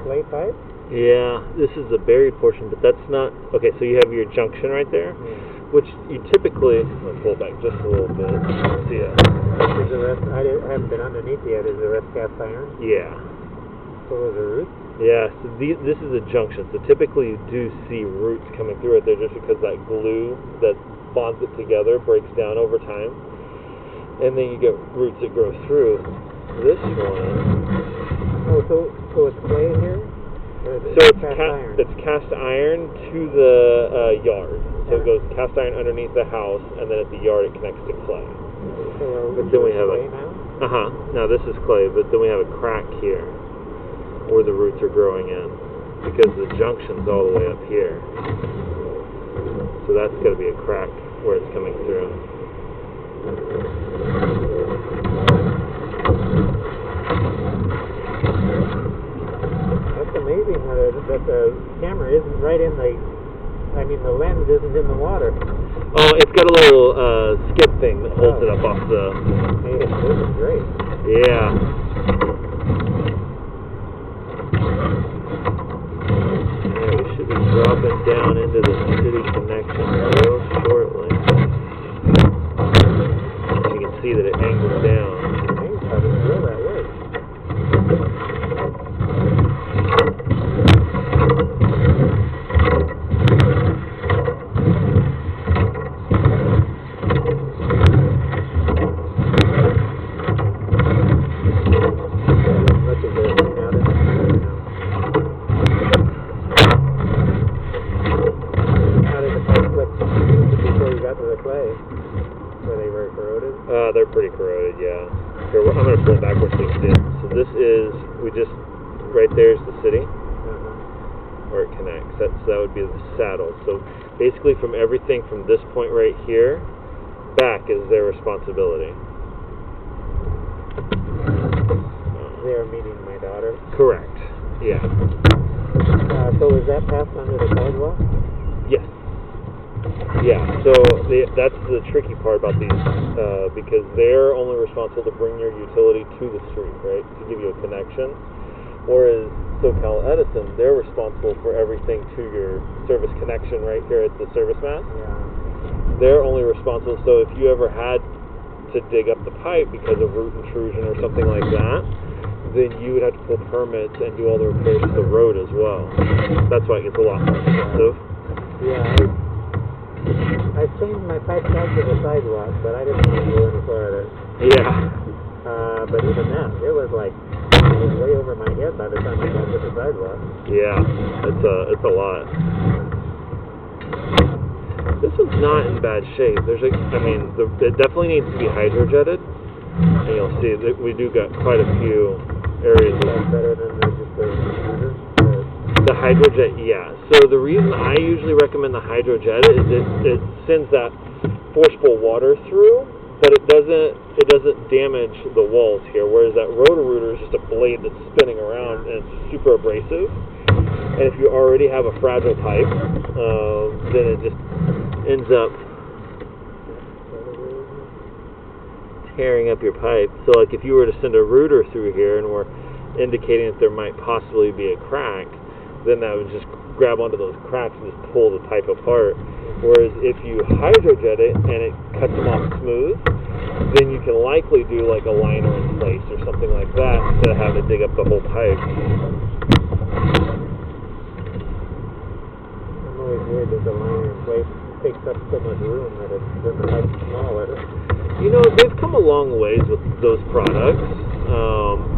clay pipe? Yeah, this is the buried portion, but that's not... Okay, so you have your junction right there, which you typically... Let's pull back just a little bit. See ya. Is the rest... I haven't been underneath yet. Is the rest cast iron? Yeah. So is the roots? Yeah, so this is a junction. So typically you do see roots coming through it there just because that glue that bonds it together breaks down over time. And then you get roots that grow through. This one... Oh, so it's clay here? So it's cast iron to the yard. So it goes cast iron underneath the house, and then at the yard it connects to clay. So but then we have clay now? Now this is clay, but then we have a crack here where the roots are growing in because the junction's all the way up here. So that's got to be a crack where it's coming through. That's amazing that the camera isn't right in the... I mean, the lens isn't in the water. Oh, it's got a little skid thing that holds it up off the... Hey, this is great. Yeah. We should be dropping down into the city connection real shortly. You can see that it angles down. I didn't know that works. They're pretty corroded, yeah. Here, I'm going to pull it backwards so you can see it. So this is, right there is the city, where it connects. So that would be the saddle. So basically from everything from this point right here, back is their responsibility. They are meeting my daughter? Correct, yeah. So is that passed under the sidewalk? Yes. Yeah, so that's the tricky part about these, because they're only responsible to bring your utility to the street, right, to give you a connection. Whereas SoCal Edison, they're responsible for everything to your service connection right here at the service mast. Yeah. They're only responsible, so if you ever had to dig up the pipe because of root intrusion or something like that, then you would have to pull permits and do all the repairs to the road as well. That's why it gets a lot more expensive. Yeah, I changed my pipe down to the sidewalk, but I didn't want to go any further. Yeah. But even then, it was like way over my head by the time I got to the sidewalk. Yeah, it's a lot. This one's not in bad shape. It definitely needs to be hydrojetted, and you'll see that we do got quite a few areas. That's better than just the shooter. The hydrojet, yeah. So the reason I usually recommend the hydrojet is it sends that forceful water through, but it doesn't damage the walls here. Whereas that Roto-Rooter is just a blade that's spinning around and it's super abrasive. And if you already have a fragile pipe, then it just ends up tearing up your pipe. So like if you were to send a rooter through here and we're indicating that there might possibly be a crack, then that would just grab onto those cracks and just pull the pipe apart. Whereas if you hydrojet it and it cuts them off smooth, then you can likely do like a liner in place or something like that instead of having to dig up the whole pipe. I'm always worried that the liner in place takes up so much room that the pipe's smaller. You know, they've come a long ways with those products,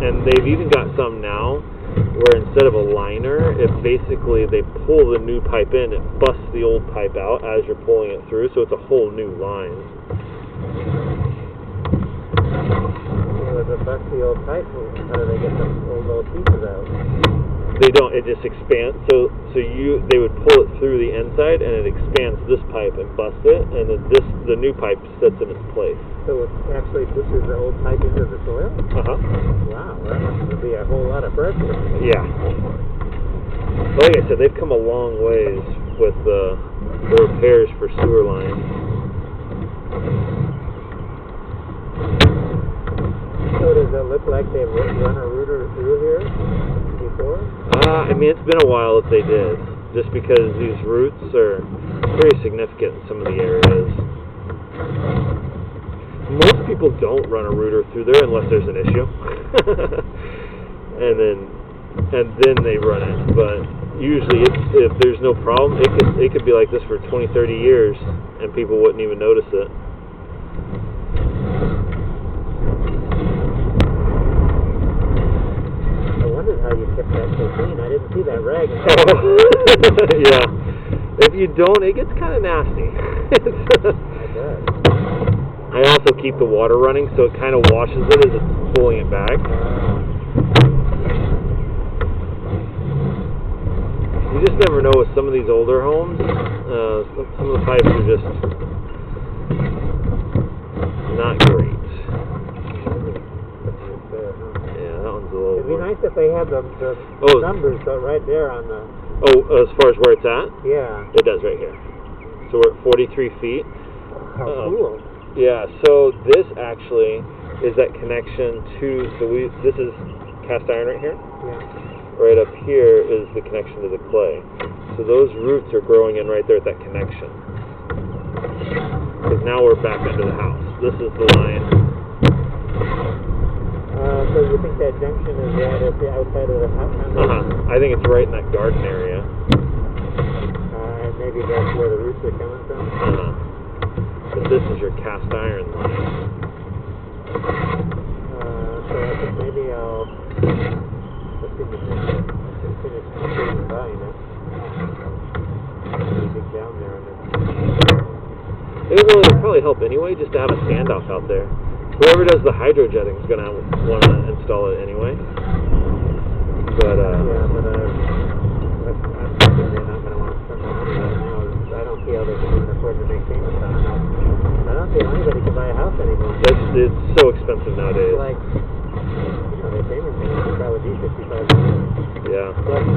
and they've even got some now where instead of a liner, it basically, they pull the new pipe in, it busts the old pipe out as you're pulling it through, so it's a whole new line. Well, if it busts the old pipe, how do they get the old little pieces out? They don't, it just expands, so they would pull it through the inside, and it expands this pipe and busts it, and then the new pipe sits in its place. So it actually pushes the old pipe into the soil? Wow, that must be a whole lot of pressure. Yeah. Like I said, they've come a long ways with the repairs for sewer lines. So does it look like they've run a rooter through here before? I mean, it's been a while if they did, just because these roots are pretty significant in some of the areas. Most people don't run a rooter through there unless there's an issue, and then they run it. But usually, if there's no problem, it could be like this for 20, 30 years, and people wouldn't even notice it. How you kept that so clean. I didn't see that rag. Yeah. If you don't, it gets kind of nasty. I bet. I also keep the water running, so it kind of washes it as it's pulling it back. You just never know with some of these older homes. Some of the pipes are just not great. It'd be nice if they had the numbers right there on the... Oh, as far as where it's at? Yeah. It does right here. So we're at 43 feet. How cool. Yeah, so this actually is that connection to... this is cast iron right here. Yeah. Right up here is the connection to the clay. So those roots are growing in right there at that connection. Because now we're back under the house. This is the line... So you think that junction is right at the outside of the house? I think it's right in that garden area. And maybe that's where the roots are coming from? But this is your cast iron line. So I think maybe I'll... Let's see if we can finish buying it. Dig down there and then... It will probably help anyway, just to have a standoff out there. Whoever does the hydrojetting is going to want to install it anyway. But, yeah, but I'm thinking they're not going to want to spend the money right now. I don't see how they can afford to make payments on it. I don't see how anybody can buy a house anymore. It's so expensive nowadays. It's like, their payment is probably be $5,500. Yeah. Plus